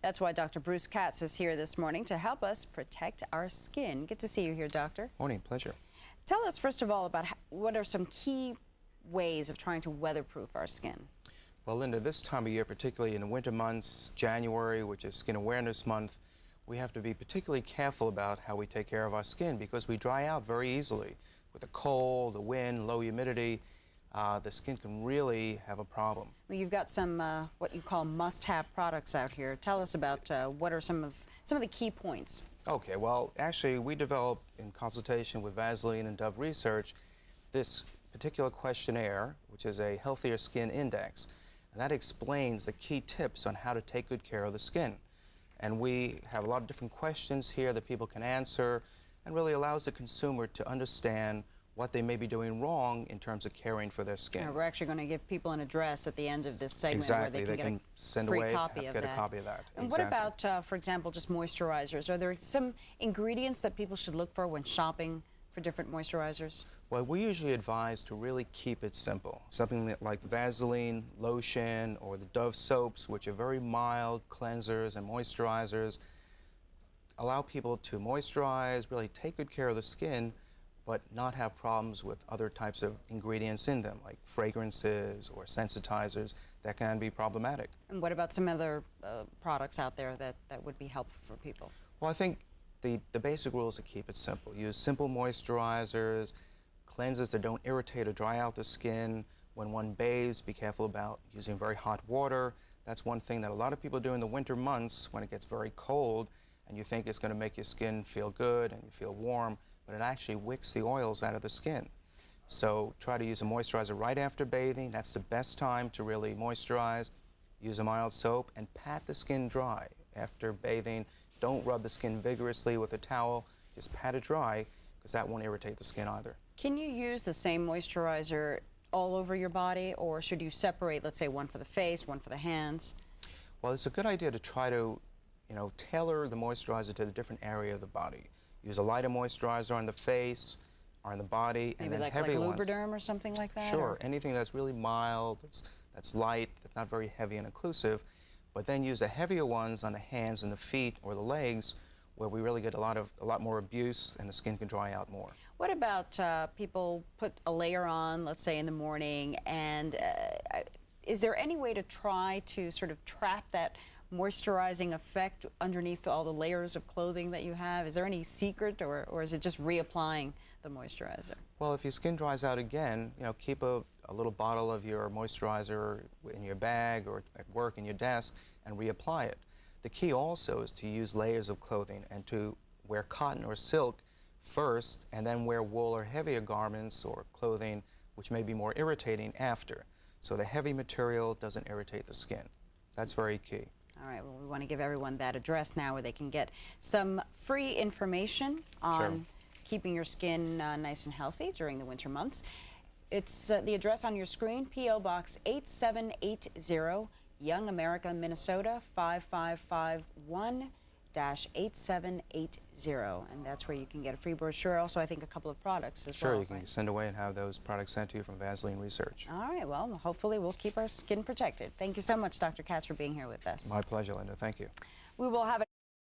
That's why Dr. Bruce Katz is here this morning to help us protect our skin. Good to see you here, Doctor. Morning, pleasure. Tell us, first of all, about what are some key ways of trying to weatherproof our skin? Well, Linda, this time of year, particularly in the winter months, January, which is Skin Awareness Month, we have to be particularly careful about how we take care of our skin because we dry out very easily. With the cold, the wind, low humidity, the skin can really have a problem. Well, you've got some what you call must-have products out here. Tell us about what are some of the key points. Okay, well, actually, we developed in consultation with Vaseline and Dove Research this particular questionnaire, which is a healthier skin index, and that explains the key tips on how to take good care of the skin. And we have a lot of different questions here that people can answer and really allows the consumer to understand what they may be doing wrong in terms of caring for their skin. Yeah, we're actually going to give people an address at the end of this segment exactly. where they can get a free copy of that. A copy of that. And exactly. what about, for example, just moisturizers? Are there some ingredients that people should look for when shopping for different moisturizers? Well, we usually advise to really keep it simple. Something like Vaseline lotion or the Dove soaps, which are very mild cleansers and moisturizers, allow people to moisturize, really take good care of the skin, but not have problems with other types of ingredients in them, like fragrances or sensitizers that can be problematic. And what about some other products out there that would be helpful for people? Well, I think the basic rule is to keep it simple. Use simple moisturizers, cleansers that don't irritate or dry out the skin. When one bathes, be careful about using very hot water. That's one thing that a lot of people do in the winter months when it gets very cold, and you think it's going to make your skin feel good and you feel warm, but it actually wicks the oils out of the skin. So try to use a moisturizer right after bathing. That's the best time to really moisturize. Use a mild soap and pat the skin dry after bathing. Don't rub the skin vigorously with a towel. Just pat it dry because that won't irritate the skin either. Can you use the same moisturizer all over your body, or should you separate, let's say, one for the face, one for the hands? Well, it's a good idea to try to tailor the moisturizer to the different area of the body. Use a lighter moisturizer on the face or on the body, Maybe and then like heavy ones. Lubriderm or something like that? Sure, anything that's really mild, that's light, that's not very heavy and occlusive, but then use the heavier ones on the hands and the feet or the legs, where we really get a lot more abuse and the skin can dry out more. What about people put a layer on, let's say in the morning, and is there any way to try to sort of trap that moisturizing effect underneath all the layers of clothing that you have? Is there any secret, or is it just reapplying the moisturizer? Well, if your skin dries out again, keep a little bottle of your moisturizer in your bag or at work in your desk and reapply it. The key also is to use layers of clothing and to wear cotton or silk first and then wear wool or heavier garments or clothing which may be more irritating after. So the heavy material doesn't irritate the skin. That's very key. All right, well, we want to give everyone that address now where they can get some free information on keeping your skin nice and healthy during the winter months. It's the address on your screen, P.O. Box 8780, Young America, Minnesota 55551-8780, and that's where you can get a free brochure. Also, I think a couple of products as well. Sure, you can send away and have those products sent to you from Vaseline Research. All right, well, hopefully we'll keep our skin protected. Thank you so much, Dr. Katz, for being here with us. My pleasure, Linda. Thank you. We will have